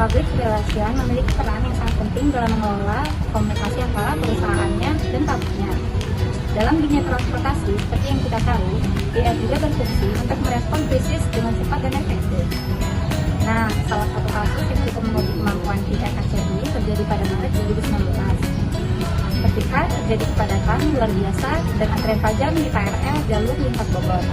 Public Relation memiliki peran yang sangat penting dalam mengelola komunikasi antara perusahaannya dan pabriknya. Dalam dunia transportasi, seperti yang kita tahu, PR juga berfungsi untuk merespon krisis dengan cepat dan efektif. Nah, salah satu kasus yang cukup menguji kemampuan PR KCI terjadi pada Maret 2019. Ketika terjadi kepadatan luar biasa dan antrian panjang di KRL jalur lintas Bogor.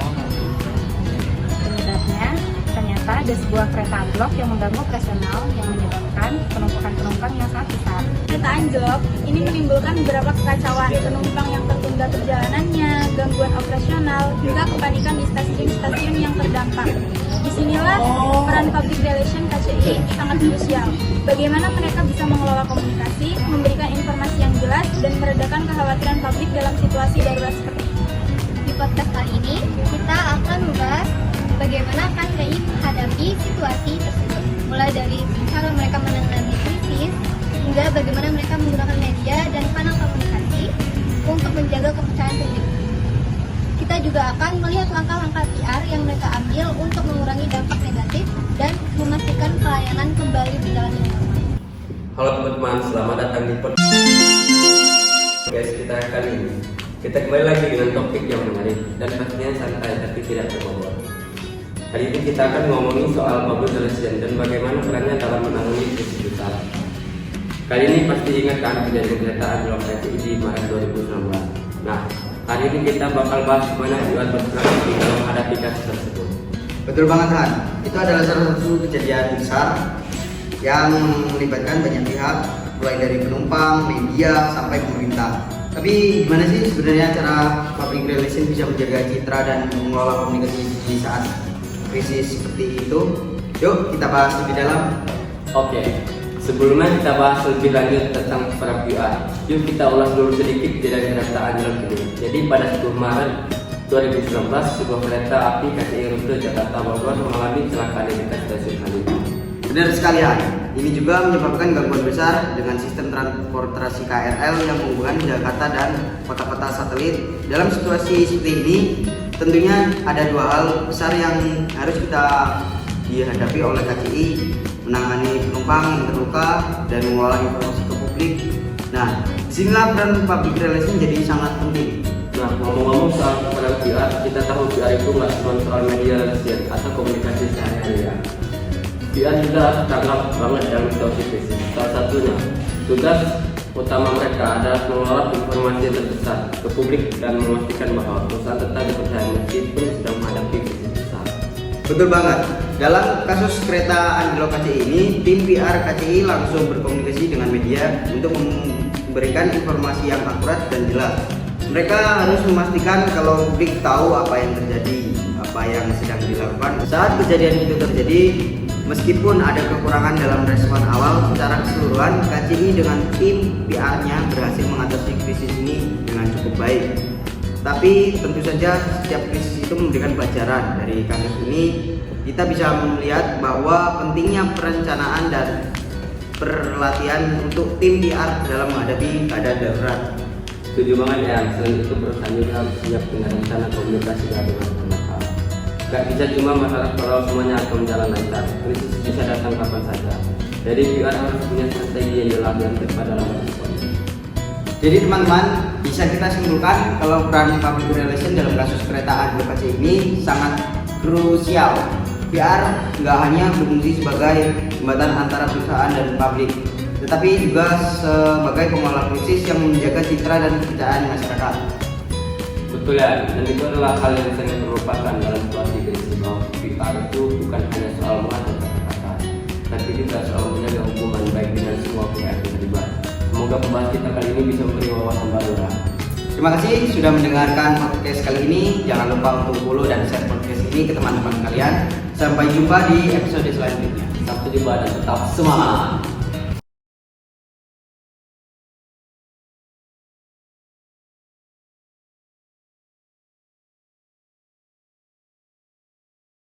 Penyebabnya, ternyata ada sebuah kereta anjlok yang mengganggu operasional yang menyebabkan penumpukan penumpang yang sangat besar. Kereta anjlok ini menimbulkan beberapa kekacauan, penumpang yang tertunda perjalanannya, gangguan operasional, hingga kepanikan di stasiun-stasiun yang terdampak. Disinilah peran public relation KCI sangat krusial. Bagaimana mereka bisa mengelola komunikasi, memberikan informasi yang jelas, dan meredakan kekhawatiran publik dalam situasi darurat seperti ini. Di podcast kali ini, kita akan membahas bagaimana KCI menghadapi situasi tersebut. Mulai dari cara mereka menangani krisis, hingga bagaimana mereka menggunakan media dan kanal komunikasi untuk menjaga kepercayaan publik. Kita juga akan melihat langkah-langkah PR yang mereka ambil untuk mengurangi dampak negatif dan memastikan pelayanan kembali berjalan dengan normal. Halo teman-teman, selamat datang di podcast kita kali ini. Kita kembali lagi dengan topik yang menarik dan pastinya santai tapi tidak berbobot. Hari ini kita akan ngomongin soal public relation dan bagaimana perannya dalam menangani krisis besar. Kali ini pasti ingat kan kejadian kereta anjlok KCI di Maret 2019. Nah, hari ini kita bakal bahas gimana PR berstrategi dalam menghadapi kasus tersebut. Betul banget Han, itu adalah salah satu kejadian besar yang melibatkan banyak pihak, mulai dari penumpang, media, sampai pemerintah. Tapi gimana sih sebenarnya cara public relation bisa menjaga citra dan mengelola komunikasi di saat krisis seperti itu? Yuk kita bahas lebih dalam. Oke, sebelumnya kita bahas lebih lanjut tentang para PR. Yuk kita ulas dulu sedikit kejadian kereta anjlok ini. Jadi pada 10 Maret 2019, sebuah kereta api KCI rute Jakarta Bogor mengalami kecelakaan di dekat stasiun Halim. Benar sekali Han, ini juga menyebabkan gangguan besar dengan sistem transportasi KRL yang menghubungkan Jakarta dan kota-kota satelit. Dalam situasi seperti ini, tentunya ada dua hal besar yang harus kita dihadapi oleh KCI: menangani penumpang yang terluka dan mengolah informasi ke publik. Nah, disinilah peran public relation jadi sangat penting. Nah, ngomong-ngomong soal peran PR, kita tahu PR itu nggak cuma soal media relation atau komunikasi sehari-hari ya. PR juga tertanggap banget dalam situasi krisis. Salah satunya, tugas utama mereka adalah mengelola informasi yang terbesar ke publik dan memastikan bahwa perusahaan tetap dipercaya meskipun sedang menghadapi krisis besar. Betul banget. Dalam kasus kereta anjlok KCI ini, tim PR KCI langsung berkomunikasi dengan media untuk memberikan informasi yang akurat dan jelas. Mereka harus memastikan kalau publik tahu apa yang terjadi, apa yang sedang dilakukan. Saat kejadian itu terjadi, meskipun ada kekurangan dalam respon awal, secara keseluruhan KCI dengan tim PR-nya berhasil mengatasi krisis ini dengan cukup baik. Tapi tentu saja setiap krisis itu memberikan pelajaran. Dari kasus ini kita bisa melihat bahwa pentingnya perencanaan dan perlatihan untuk tim PR dalam menghadapi keadaan darurat. Setuju banget ya, selain itu perusahaan juga harus siap dengan rencana komunikasi dengan penumpang. Gak bisa cuma masalah kalau semuanya akan berjalan lancar, krisis bisa datang kapan saja. Jadi PR harus punya strategi yang jelas dan tepat dalam respon. Jadi teman-teman, bisa kita simpulkan kalau peran public relation dalam kasus kereta anjlok KCI ini sangat krusial. PR nggak hanya berfungsi sebagai jembatan antara perusahaan dan publik, tetapi juga sebagai pengelola krisis yang menjaga citra dan kepercayaan masyarakat. Betul ya, dan itu adalah hal yang sangat terlupakan dalam situasi krisis bahwa PR itu bukan hanya soal mengatur kata-kata, tapi juga soal menjaga hubungan baik dengan semua pihak yang terlibat. Semoga pembahasan kita kali ini bisa memberi wawasan baru ya. Terima kasih sudah mendengarkan podcast kali ini. Jangan lupa untuk follow dan share podcast ini ke teman-teman kalian. Sampai jumpa di episode selanjutnya. Sampai jumpa dan tetap semangat.